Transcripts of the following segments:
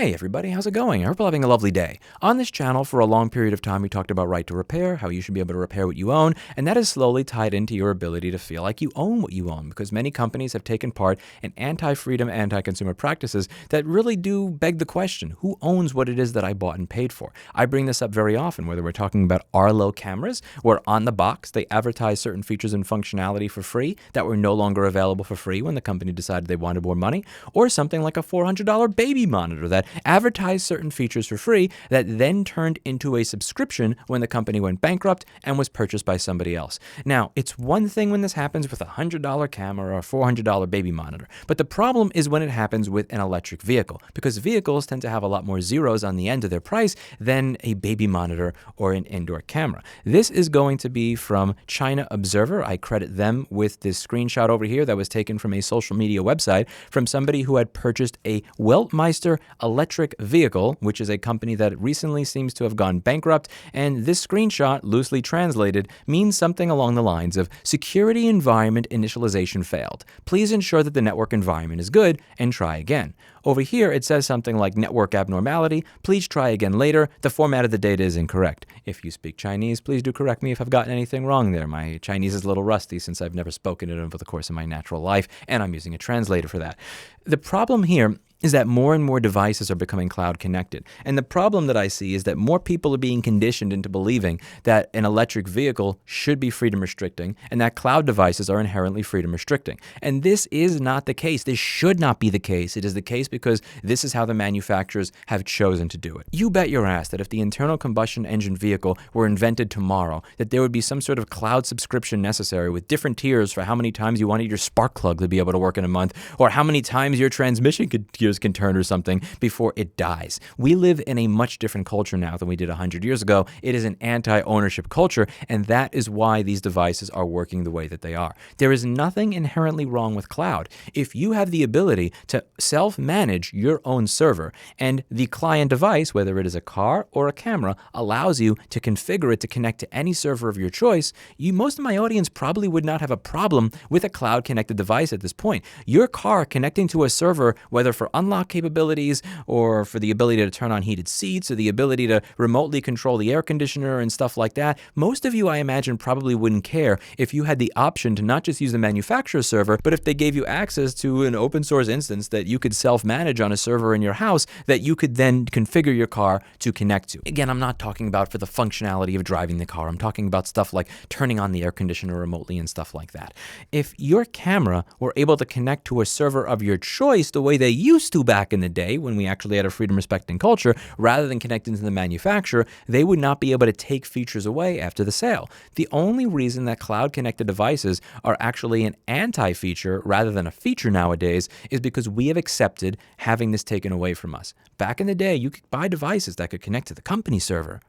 Hey everybody, how's it going? I hope you're having a lovely day. On this channel for a long period of time we talked about right to repair, how you should be able to repair what you own, and that is slowly tied into your ability to feel like you own what you own, because many companies have taken part in anti-freedom, anti-consumer practices that really do beg the question, who owns what it is that I bought and paid for? I bring this up very often, whether we're talking about Arlo cameras, where on the box they advertise certain features and functionality for free that were no longer available for free when the company decided they wanted more money, or something like a $400 baby monitor that advertised certain features for free that then turned into a subscription when the company went bankrupt and was purchased by somebody else. Now, it's one thing when this happens with a $100 camera or a $400 baby monitor, but the problem is when it happens with an electric vehicle, because vehicles tend to have a lot more zeros on the end of their price than a baby monitor or an indoor camera. This is going to be from China Observer. I credit them with this screenshot over here that was taken from a social media website from somebody who had purchased a Weltmeister electric vehicle, which is a company that recently seems to have gone bankrupt. And this screenshot, loosely translated, means something along the lines of security environment initialization failed. Please ensure that the network environment is good and try again. Over here, it says something like network abnormality. Please try again later. The format of the data is incorrect. If you speak Chinese, please do correct me if I've gotten anything wrong there. My Chinese is a little rusty since I've never spoken it over the course of my natural life, and I'm using a translator for that. The problem here is that more and more devices are becoming cloud connected. And the problem that I see is that more people are being conditioned into believing that an electric vehicle should be freedom restricting and that cloud devices are inherently freedom restricting. And this is not the case. This should not be the case. It is the case because this is how the manufacturers have chosen to do it. You bet your ass that if the internal combustion engine vehicle were invented tomorrow, that there would be some sort of cloud subscription necessary with different tiers for how many times you wanted your spark plug to be able to work in a month, or how many times your transmission gears can turn or something before it dies. We live in a much different culture now than we did 100 years ago. It is an anti-ownership culture, and that is why these devices are working the way that they are. There is nothing inherently wrong with cloud. If you have the ability to self-manage your own server, and the client device, whether it is a car or a camera, allows you to configure it to connect to any server of your choice, most of my audience probably would not have a problem with a cloud-connected device at this point. Your car connecting to a server, whether for unlock capabilities or for the ability to turn on heated seats or the ability to remotely control the air conditioner and stuff like that, most of you, I imagine, probably wouldn't care if you had the option to not just use the manufacturer's server, but if they gave you access to an open source instance that you could self-manage on a server in your house that you could then configure your car to connect to. Again, I'm not talking about for the functionality of driving the car. I'm talking about stuff like turning on the air conditioner remotely and stuff like that. If your camera were able to connect to a server of your choice the way they used to back in the day when we actually had a freedom-respecting culture, rather than connecting to the manufacturer, they would not be able to take features away after the sale. The only reason that cloud-connected devices are actually an anti-feature rather than a feature nowadays is because we have accepted having this taken away from us. Back in the day, you could buy devices that could connect to the company server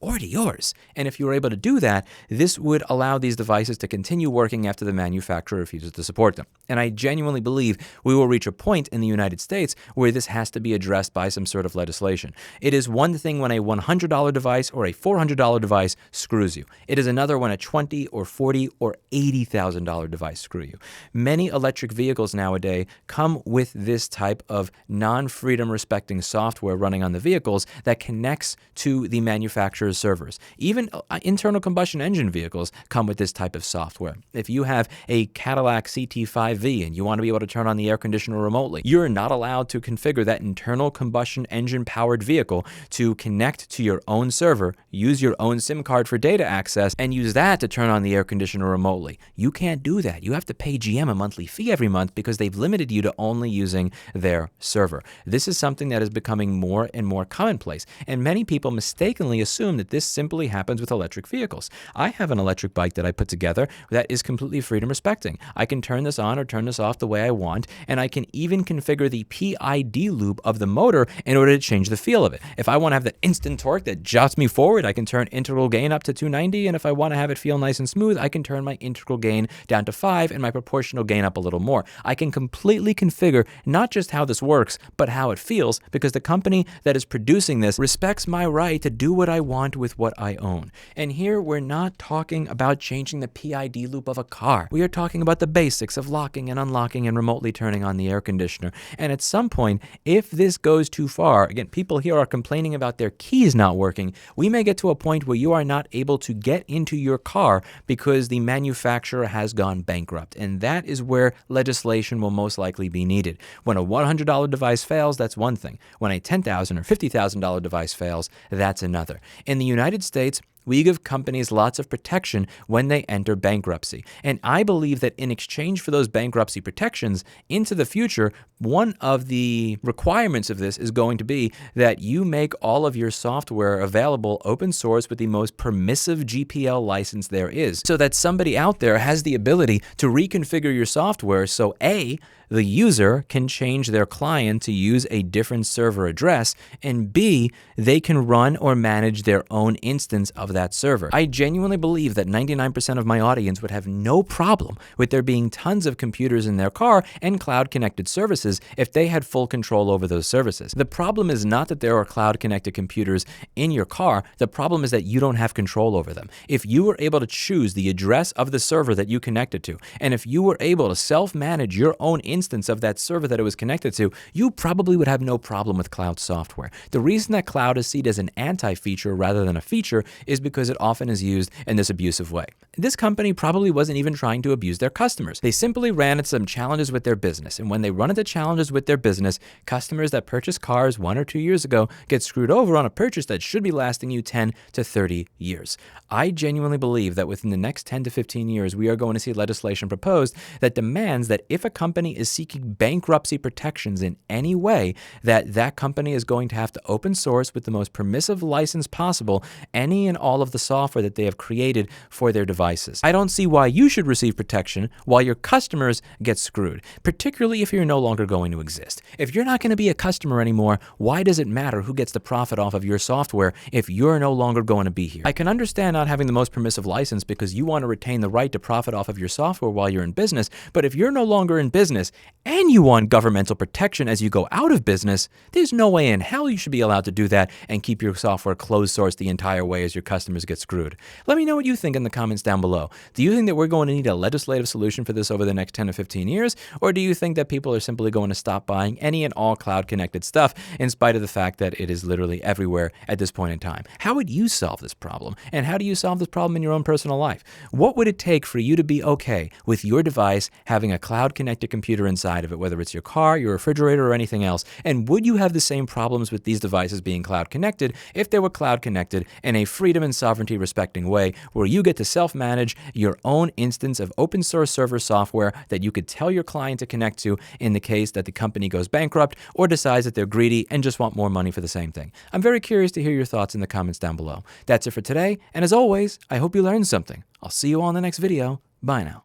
or to yours. And if you were able to do that, this would allow these devices to continue working after the manufacturer refuses to support them. And I genuinely believe we will reach a point in the United States where this has to be addressed by some sort of legislation. It is one thing when a $100 device or a $400 device screws you. It is another when a $20,000 or $40,000 or $80,000 device screw you. Many electric vehicles nowadays come with this type of non-freedom respecting software running on the vehicles that connects to the manufacturer's servers. Even internal combustion engine vehicles come with this type of software. If you have a Cadillac CT5V and you want to be able to turn on the air conditioner remotely, you're not allowed to configure that internal combustion engine powered vehicle to connect to your own server, use your own SIM card for data access, and use that to turn on the air conditioner remotely. You can't do that. You have to pay GM a monthly fee every month because they've limited you to only using their server. This is something that is becoming more and more commonplace, and many people mistakenly assume that this simply happens with electric vehicles. I have an electric bike that I put together that is completely freedom respecting. I can turn this on or turn this off the way I want, and I can even configure the PID loop of the motor in order to change the feel of it. If I want to have that instant torque that jots me forward, I can turn integral gain up to 290, and if I want to have it feel nice and smooth, I can turn my integral gain down to 5 and my proportional gain up a little more. I can completely configure not just how this works, but how it feels, because the company that is producing this respects my right to do what I want want with what I own. And here we're not talking about changing the PID loop of a car. We are talking about the basics of locking and unlocking and remotely turning on the air conditioner. And at some point, if this goes too far, again, people here are complaining about their keys not working, we may get to a point where you are not able to get into your car because the manufacturer has gone bankrupt. And that is where legislation will most likely be needed. When a $100 device fails, that's one thing. When a $10,000 or $50,000 device fails, that's another. In the United States, we give companies lots of protection when they enter bankruptcy. And I believe that in exchange for those bankruptcy protections into the future, one of the requirements of this is going to be that you make all of your software available open source with the most permissive GPL license there is, so that somebody out there has the ability to reconfigure your software so A, the user can change their client to use a different server address, and B, they can run or manage their own instance of that server. I genuinely believe that 99% of my audience would have no problem with there being tons of computers in their car and cloud-connected services if they had full control over those services. The problem is not that there are cloud-connected computers in your car. The problem is that you don't have control over them. If you were able to choose the address of the server that you connected to, and if you were able to self-manage your own instance of that server that it was connected to, you probably would have no problem with cloud software. The reason that cloud is seen as an anti-feature rather than a feature is because it often is used in this abusive way. This company probably wasn't even trying to abuse their customers. They simply ran into some challenges with their business. And when they run into challenges with their business, customers that purchased cars 1 or 2 years ago get screwed over on a purchase that should be lasting you 10 to 30 years. I genuinely believe that within the next 10 to 15 years, we are going to see legislation proposed that demands that if a company is seeking bankruptcy protections in any way, that company is going to have to open source with the most permissive license possible any and all of the software that they have created for their devices. I don't see why you should receive protection while your customers get screwed, particularly if you're no longer going to exist. If you're not going to be a customer anymore, why does it matter who gets the profit off of your software if you're no longer going to be here? I can understand not having the most permissive license because you want to retain the right to profit off of your software while you're in business, but if you're no longer in business and you want governmental protection as you go out of business, there's no way in hell you should be allowed to do that and keep your software closed source the entire way as your customers get screwed. Let me know what you think in the comments down below. Do you think that we're going to need a legislative solution for this over the next 10 to 15 years? Or do you think that people are simply going to stop buying any and all cloud-connected stuff in spite of the fact that it is literally everywhere at this point in time? How would you solve this problem? And how do you solve this problem in your own personal life? What would it take for you to be okay with your device having a cloud-connected computer inside of it, whether it's your car, your refrigerator, or anything else? And would you have the same problems with these devices being cloud-connected if they were cloud-connected in a freedom and sovereignty respecting way where you get to self-manage your own instance of open source server software that you could tell your client to connect to in the case that the company goes bankrupt or decides that they're greedy and just want more money for the same thing? I'm very curious to hear your thoughts in the comments down below. That's it for today, and as always, I hope you learned something. I'll see you all in the next video. Bye now.